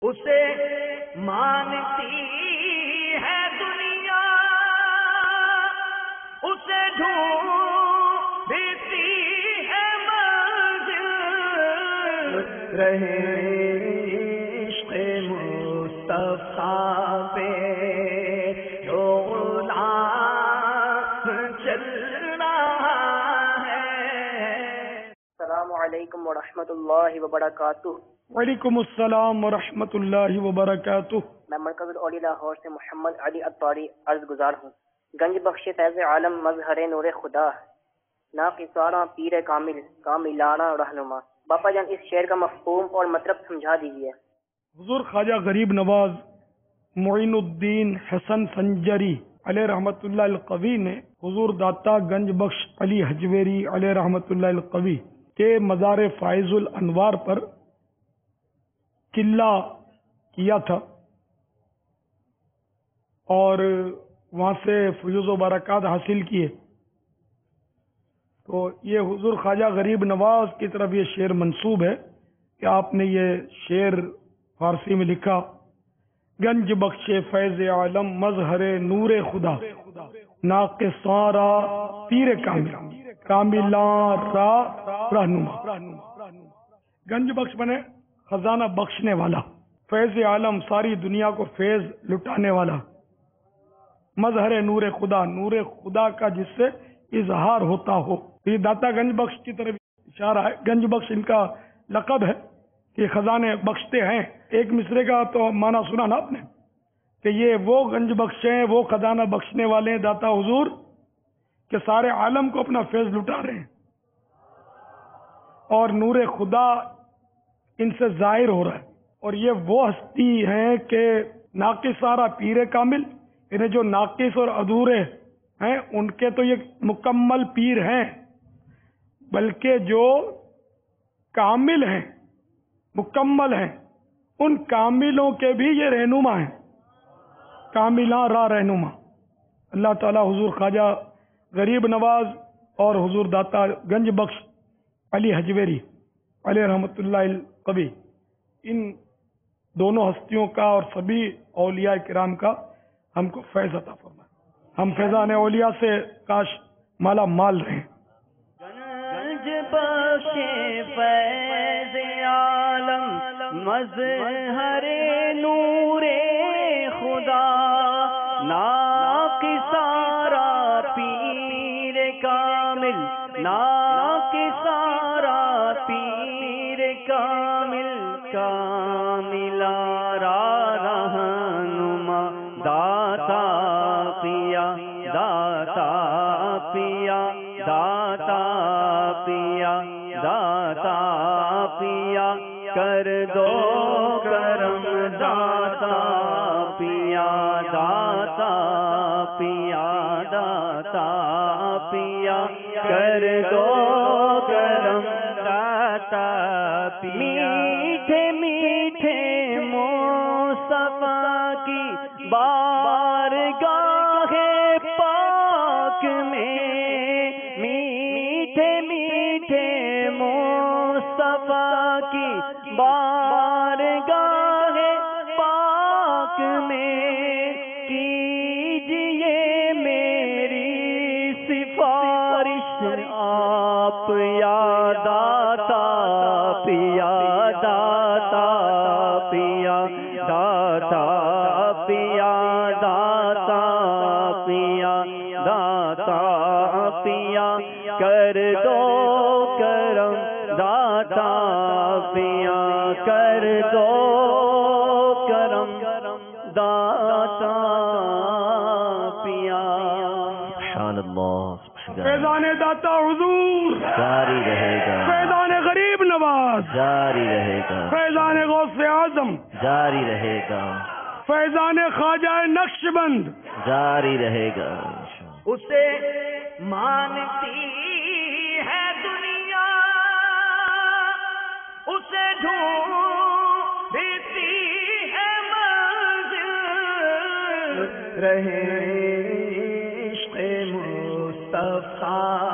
اسے مانتی ہے دنیا، اسے ڈھونڈتی ہے منزل، رہے عشق مصطفیٰ پہ جو غلام چل رہا ہے۔ السلام علیکم ورحمۃ اللہ وبرکاتہ۔ وعلیکم السلام ورحمۃ اللہ وبرکاتہ۔ میں مرکز الاولیاء لاہور سے محمد علی اطاری عرض گزار ہوں۔ گنج بخش فیض عالم مظہر نور خدا، ناقصارہ پیر کامل کاملانہ رہنما۔ باپا جان اس شعر کا مفہوم اور مطلب سمجھا دیجیے۔ حضور خواجہ غریب نواز معین الدین حسن سنجری علیہ رحمۃ اللہ القوی نے حضور داتا گنج بخش علی حجویری علیہ رحمۃ اللہ القوی کے مزار فائز الانوار پر قلعہ کیا تھا اور وہاں سے فیوز و برکات حاصل کیے، تو یہ حضور خواجہ غریب نواز کی طرف یہ شعر منسوب ہے کہ آپ نے یہ شعر فارسی میں لکھا: گنج بخش فیض عالم مظہر نور خدا، ناقصارا پیر کامل کاملان را رہنما۔ گنج بخش بنے خزانہ بخشنے والا، فیض عالم ساری دنیا کو فیض لٹانے والا، مظہر نور خدا نور خدا کا جس سے اظہار ہوتا ہو۔ یہ داتا گنج بخش کی طرف اشارہ ہے۔ گنج بخش ان کا لقب ہے کہ خزانے بخشتے ہیں۔ ایک مصرے کا تو معنی سنا نا آپ نے کہ یہ وہ گنج بخش ہیں، وہ خزانہ بخشنے والے ہیں داتا حضور کہ سارے عالم کو اپنا فیض لٹا رہے ہیں، اور نور خدا ان سے ظاہر ہو رہا ہے۔ اور یہ وہ ہستی ہیں کہ ناقصارہ پیر کامل، انہیں جو ناقص اور ادھورے ہیں ان کے تو یہ مکمل پیر ہیں، بلکہ جو کامل ہیں مکمل ہیں ان کاملوں کے بھی یہ رہنما ہیں، کاملاں راہ رہنما۔ اللہ تعالی حضور خواجہ غریب نواز اور حضور داتا گنج بخش علی حجویری علیہ رحمۃ اللہ القوی ان دونوں ہستیوں کا اور سبھی اولیاء کرام کا ہم کو فیض عطا فرمائے۔ ہم فیضان اولیاء سے کاش مالا مال رہیں۔ گنج بخش فیض عالم مظہر نور خدا، ناقصارہ پیر کامل ناقصارہ پیر کامل کاملارہ رہنما، داتا پیا داتا پیا داتا پیا داتا پیا کر دو کرم، داتا پیا داتا پیا داتا پیا کر دو کرم، داتا پیا۔ میٹھے میٹھے مصطفیٰ کی بارگاہ پاک میں، میٹھے میٹھے مصطفیٰ کی بارگاہ پاک میں، کیجئے میری سفارش آپ یا داتا پیا داتا پیا داتا پیا داتا پیا داتا پیا کر دو کرم، داتا پیا کر دو کرم، داتا پیا۔ سبحان اللہ، فیضان داتا حضور جاری رہے گا، فیضان غریب نواز جاری رہے گا، فیضان غوث اعظم جاری رہے گا، فیضان خواجہ نقش بند جاری رہے گا۔ اسے مانتی ہے دنیا، اسے ڈھونڈتی ہے منزل، رہے عشق مصطفیٰ